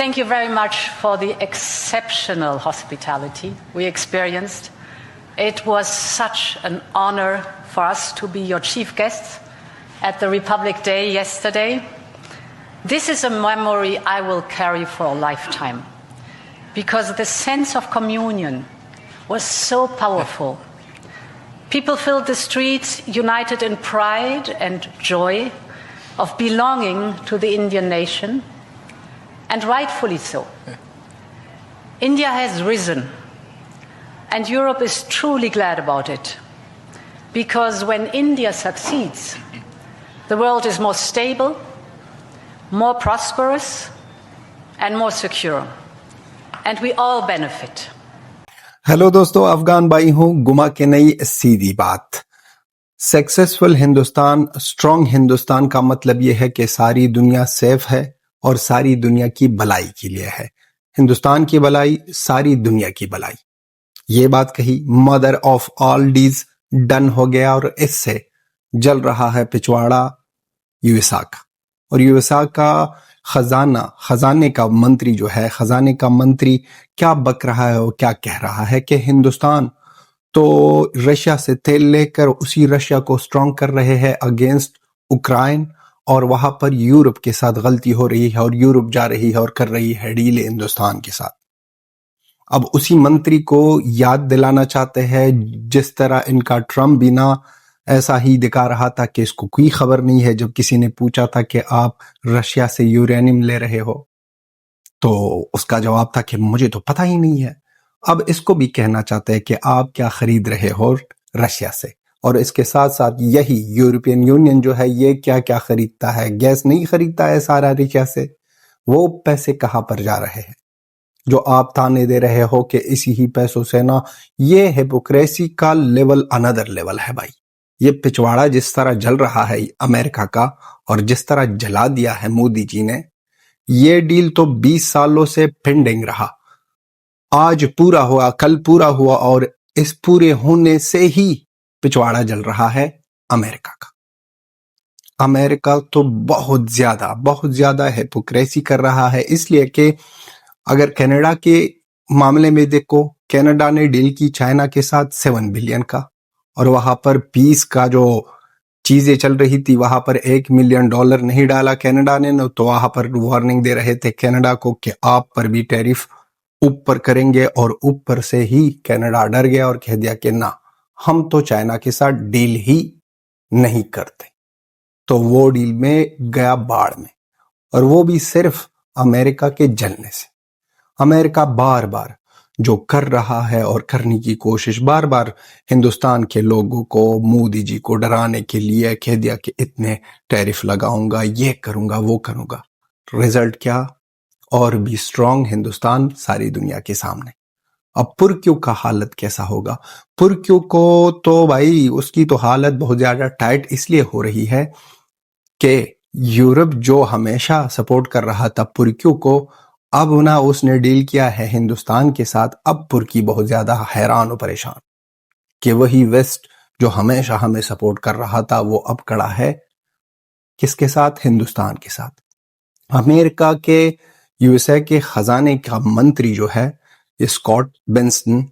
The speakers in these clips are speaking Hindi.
Thank you very much for the exceptional hospitality we experienced. It was such an honor for us to be your chief guests at the Republic Day yesterday. This is a memory I will carry for a lifetime because the sense of communion was so powerful. People filled the streets united in pride and joy of belonging to the Indian nation, and rightfully so. India has risen, and Europe is truly glad about it, because when India succeeds, the world is more stable, more prosperous, and more secure, and we all benefit. Hello दोस्तों, अफगान भाई हूं। गुमा के नई सीधी बात। सक्सेसफुल हिंदुस्तान, स्ट्रॉन्ग हिंदुस्तान का मतलब यह है कि सारी दुनिया सेफ है और सारी दुनिया की भलाई के लिए है। हिंदुस्तान की भलाई, सारी दुनिया की भलाई। ये बात कही, mother of all deeds done हो गया और इससे जल रहा है पिछवाड़ा यूएसए का। और यूएसए का खजाने का मंत्री जो है, खजाने का मंत्री क्या बक रहा है और क्या कह रहा है कि हिंदुस्तान तो रशिया से तेल लेकर उसी रशिया को स्ट्रांग कर रहे हैं अगेंस्ट उक्राइन, और वहां पर यूरोप के साथ गलती हो रही है और यूरोप जा रही है और कर रही है डील हिंदुस्तान के साथ। अब उसी मंत्री को याद दिलाना चाहते हैं जिस तरह इनका ट्रम्प भी ना ऐसा ही दिखा रहा था कि इसको कोई खबर नहीं है। जब किसी ने पूछा था कि आप रशिया से यूरेनियम ले रहे हो, तो उसका जवाब था कि मुझे तो पता ही नहीं है। अब इसको भी कहना चाहते हैं कि आप क्या खरीद रहे हो रशिया से, और इसके साथ साथ यही यूरोपियन यूनियन जो है ये क्या क्या खरीदता है। गैस नहीं खरीदता है सारा रशिया से। वो पैसे कहां पर जा रहे हैं जो आप ताने दे रहे हो कि इसी ही पैसों से ना। ये हिपोक्रेसी का लेवल अनदर लेवल है भाई। ये पिछवाड़ा जिस तरह जल रहा है अमेरिका का, और जिस तरह जला दिया है मोदी जी ने, ये डील तो 20 सालों से पेंडिंग रहा। आज पूरा हुआ, कल पूरा हुआ, और इस पूरे होने से ही पिछवाड़ा जल रहा है अमेरिका का। अमेरिका तो बहुत ज्यादा हिपोक्रेसी कर रहा है, इसलिए कि अगर कनाडा के मामले में देखो, कनाडा ने डील की चाइना के साथ 7 बिलियन का, और वहां पर पीस का जो चीजें चल रही थी वहां पर $1 मिलियन नहीं डाला कनाडा ने, तो वहां पर वार्निंग दे रहे थे कनाडा को कि आप पर भी टैरिफ ऊपर करेंगे, और ऊपर से ही कनाडा डर गया और कह दिया कि ना, हम तो चाइना के साथ डील ही नहीं करते। तो वो डील में गया बाढ़ में, और वो भी सिर्फ अमेरिका के जलने से। अमेरिका बार बार जो कर रहा है और करने की कोशिश, बार बार हिंदुस्तान के लोगों को, मोदी जी को डराने के लिए कह दिया कि इतने टैरिफ लगाऊंगा, ये करूंगा, वो करूंगा। रिजल्ट क्या? और भी स्ट्रांग हिंदुस्तान सारी दुनिया के सामने। अब पुरक्यू का हालत कैसा होगा? पुरक्यू को तो भाई उसकी तो हालत बहुत ज्यादा टाइट इसलिए हो रही है कि यूरोप जो हमेशा सपोर्ट कर रहा था पुरक्यू को, अब ना उसने डील किया है हिंदुस्तान के साथ। अब पुरकी बहुत ज्यादा हैरान और परेशान कि वही वेस्ट जो हमेशा हमें सपोर्ट कर रहा था वो अब खड़ा है किसके साथ? हिंदुस्तान के साथ। अमेरिका के यूएसए के खजाने का मंत्री जो है स्कॉट बेंसन,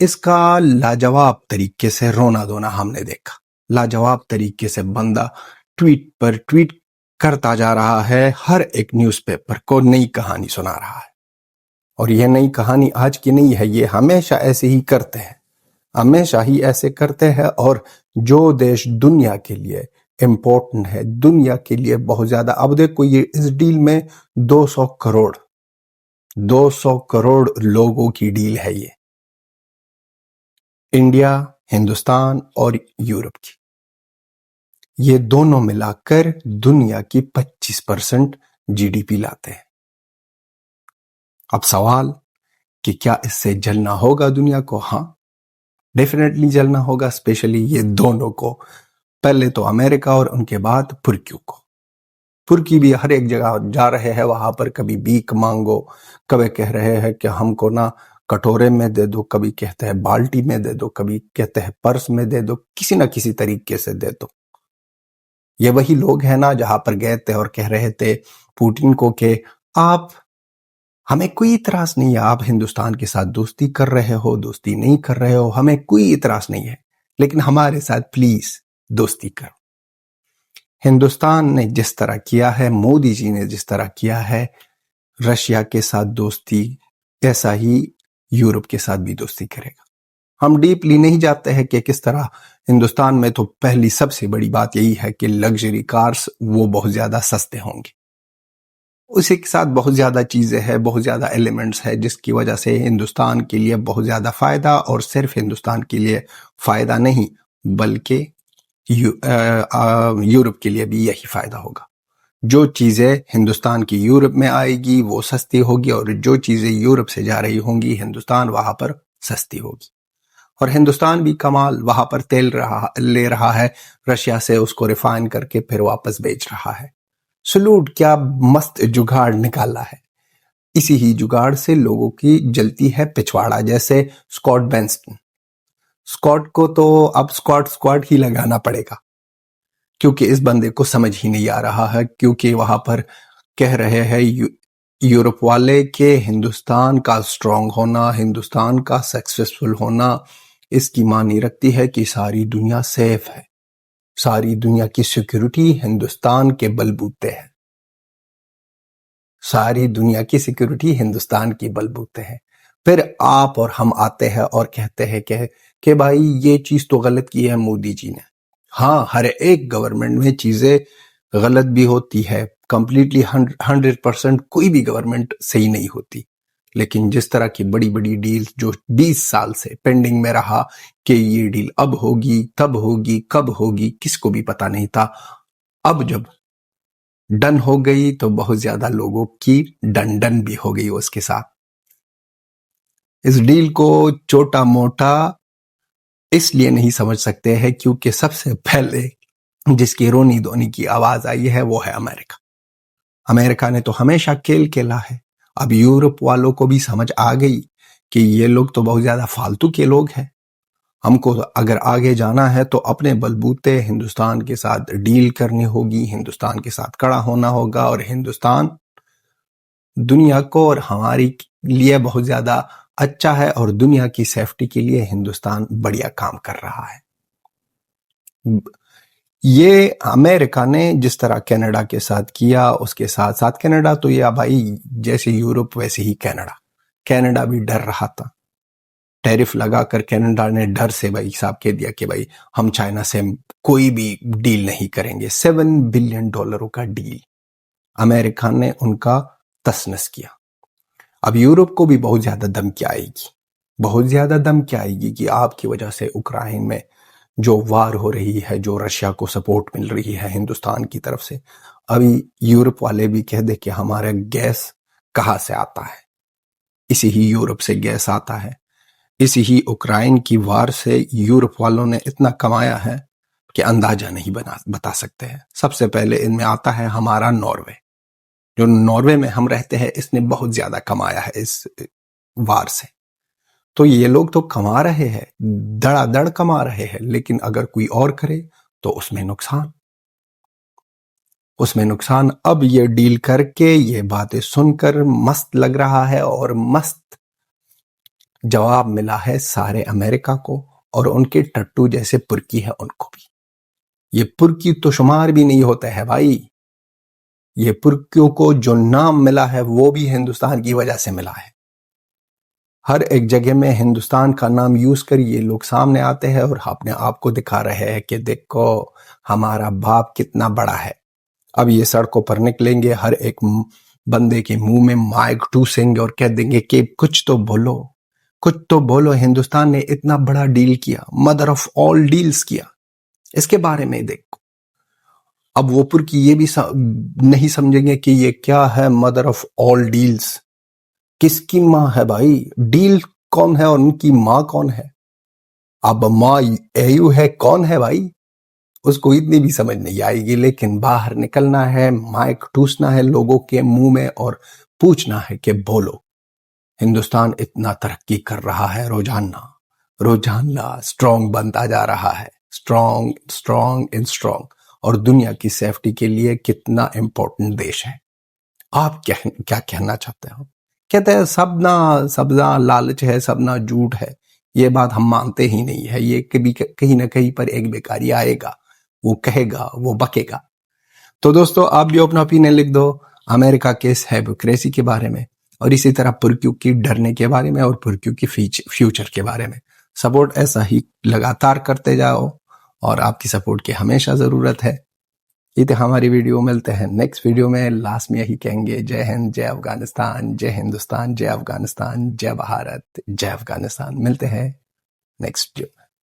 इसका लाजवाब तरीके से रोना धोना हमने देखा। लाजवाब तरीके से बंदा ट्वीट पर ट्वीट करता जा रहा है, हर एक न्यूज़पेपर को नई कहानी सुना रहा है। और यह नई कहानी आज की नहीं है, ये हमेशा ऐसे ही करते हैं, हमेशा ही ऐसे करते हैं। और जो देश दुनिया के लिए इम्पोर्टेंट है, दुनिया के लिए बहुत ज्यादा, अब देखो ये इस डील में 200 करोड़ लोगों की डील है ये, इंडिया, हिंदुस्तान और यूरोप की। ये दोनों मिलाकर दुनिया की 25% जीडीपी लाते हैं। अब सवाल कि क्या इससे जलना होगा दुनिया को? हाँ, डेफिनेटली जलना होगा, स्पेशली ये दोनों को। पहले तो अमेरिका और उनके बाद पुरक्यू को। पुरकी भी हर एक जगह जा रहे हैं, वहां पर कभी भीख मांगो, कभी कह रहे हैं कि हमको ना कटोरे में दे दो, कभी कहते हैं बाल्टी में दे दो, कभी कहते हैं पर्स में दे दो, किसी ना किसी तरीके से दे दो। ये वही लोग हैं ना जहां पर गए थे और कह रहे थे पुतिन को कि आप हमें कोई इतराज नहीं है, आप हिंदुस्तान के साथ दोस्ती कर रहे हो, दोस्ती नहीं कर रहे हो, हमें कोई इतराज नहीं है, लेकिन हमारे साथ प्लीज दोस्ती करो। हिंदुस्तान ने जिस तरह किया है, मोदी जी ने जिस तरह किया है रशिया के साथ दोस्ती, ऐसा ही यूरोप के साथ भी दोस्ती करेगा। हम डीपली नहीं जाते हैं कि किस तरह। हिंदुस्तान में तो पहली सबसे बड़ी बात यही है कि लग्जरी कार्स वो बहुत ज्यादा सस्ते होंगे, उसी के साथ बहुत ज्यादा चीजें हैं, बहुत ज्यादा एलिमेंट्स है, जिसकी वजह से हिंदुस्तान के लिए बहुत ज्यादा फायदा, और सिर्फ हिंदुस्तान के लिए फायदा नहीं बल्कि यूरोप के लिए भी यही फायदा होगा। जो चीजें हिंदुस्तान की यूरोप में आएगी वो सस्ती होगी, और जो चीजें यूरोप से जा रही होंगी हिंदुस्तान वहां पर सस्ती होगी। और हिंदुस्तान भी कमाल, वहां पर तेल ले रहा है रशिया से, उसको रिफाइन करके फिर वापस बेच रहा है। सलूट, क्या मस्त जुगाड़ निकाला है। इसी ही जुगाड़ से लोगों की जलती है पिछवाड़ा, जैसे स्कॉट बेंस्टन। स्कॉट को तो अब स्क्वाड ही लगाना पड़ेगा, क्योंकि इस बंदे को समझ ही नहीं आ रहा है, क्योंकि वहां पर कह रहे हैं यूरोप वाले के हिंदुस्तान का स्ट्रांग होना, हिंदुस्तान का सक्सेसफुल होना इसकी मानी रखती है कि सारी दुनिया सेफ है, सारी दुनिया की सिक्योरिटी हिंदुस्तान के बलबूते है, सारी दुनिया की सिक्योरिटी हिंदुस्तान की बलबूते है। फिर आप और हम आते हैं और कहते हैं कि भाई ये चीज तो गलत की है मोदी जी ने। हाँ, हर एक गवर्नमेंट में चीजें गलत भी होती है, कंप्लीटली 100% कोई भी गवर्नमेंट सही नहीं होती, लेकिन जिस तरह की बड़ी बड़ी डील जो 20 साल से पेंडिंग में रहा कि ये डील अब होगी, तब होगी, कब होगी, किसको भी पता नहीं था, अब जब डन हो गई तो बहुत ज्यादा लोगों की डन भी हो गई उसके साथ। इस डील को छोटा मोटा इसलिए नहीं समझ सकते हैं क्योंकि सबसे पहले जिसकी रोनी धोनी की आवाज आई है वो है अमेरिका। अमेरिका ने तो हमेशा खेल खेला है। अब यूरोप वालों को भी समझ आ गई कि ये लोग तो बहुत ज्यादा फालतू के लोग हैं, हमको अगर आगे जाना है तो अपने बलबूते हिंदुस्तान के साथ डील करनी होगी, हिंदुस्तान के साथ खड़ा होना होगा, और हिंदुस्तान दुनिया को और हमारी लिए बहुत ज्यादा अच्छा है, और दुनिया की सेफ्टी के लिए हिंदुस्तान बढ़िया काम कर रहा है। ये अमेरिका ने जिस तरह कनाडा के साथ किया, उसके साथ साथ कनाडा तो ये भाई जैसे यूरोप वैसे ही कनाडा भी डर रहा था। टैरिफ लगाकर कनाडा ने डर से भाई साहब कह दिया कि भाई हम चाइना से कोई भी डील नहीं करेंगे। $7 बिलियन का डील अमेरिका ने उनका तसनस किया। अब यूरोप को भी बहुत ज्यादा धमकी आएगी, बहुत ज्यादा धमकी आएगी कि आपकी वजह से उक्राइन में जो वार हो रही है, जो रशिया को सपोर्ट मिल रही है हिंदुस्तान की तरफ से, अभी यूरोप वाले भी कह दे कि हमारा गैस कहां से आता है, इसी ही यूरोप से गैस आता है। इसी ही उक्राइन की वार से यूरोप वालों ने इतना कमाया है कि अंदाजा नहीं बता सकते हैं। सबसे पहले इनमें आता है हमारा नॉर्वे। जो नॉर्वे में हम रहते हैं इसने बहुत ज्यादा कमाया है इस वार से। तो ये लोग तो कमा रहे हैं, धड़ाधड़ कमा रहे हैं, लेकिन अगर कोई और करे तो उसमें नुकसान। अब ये डील करके ये बातें सुनकर मस्त लग रहा है, और मस्त जवाब मिला है सारे अमेरिका को, और उनके टट्टू जैसे पुरकी है उनको भी। ये पुरकी तो शुमार भी नहीं होता है भाई। ये पुरकियों को जो नाम मिला है वो भी हिंदुस्तान की वजह से मिला है। हर एक जगह में हिंदुस्तान का नाम यूज कर ये लोग सामने आते हैं और अपने आप को दिखा रहे हैं कि देखो हमारा बाप कितना बड़ा है। अब ये सड़कों पर निकलेंगे, हर एक बंदे के मुंह में माइक ठूसेंगे और कह देंगे कि कुछ तो बोलो, हिंदुस्तान ने इतना बड़ा डील किया, मदर ऑफ ऑल डील्स किया, इसके बारे में देखो। अब वो पुरकी ये भी नहीं समझेंगे कि ये क्या है मदर ऑफ ऑल डील्स, किसकी माँ है भाई, डील कौन है और उनकी माँ कौन है। अब माँ एयू है, कौन है भाई, उसको इतनी भी समझ नहीं आएगी। लेकिन बाहर निकलना है, माइक ठूसना है लोगों के मुंह में और पूछना है कि बोलो हिंदुस्तान इतना तरक्की कर रहा है, रोजाना स्ट्रॉन्ग बनता जा रहा है, स्ट्रॉन्ग, और दुनिया की सेफ्टी के लिए कितना इंपॉर्टेंट देश है। आप क्या कहना चाहते हो? कहते हैं सब ना लालच है, सब ना झूठ है। ये बात हम मानते ही नहीं है। ये कभी कहीं ना कहीं पर एक बेकारी आएगा, वो कहेगा, वो बकेगा। तो दोस्तों, आप भी अपना ओपिनियन लिख दो अमेरिका के हाइपोक्रेसी के बारे में, और इसी तरह पुरक्यू की डरने के बारे में, और पुरक्यू की फ्यूचर के बारे में। सपोर्ट ऐसा ही लगातार करते जाओ, और आपकी सपोर्ट की हमेशा जरूरत है। ये तो हमारी वीडियो, मिलते हैं नेक्स्ट वीडियो में। लास्ट में यही कहेंगे, जय हिंद, जय अफगानिस्तान, जय हिंदुस्तान, जय अफगानिस्तान, जय भारत, जय अफगानिस्तान। मिलते हैं नेक्स्ट वीडियो।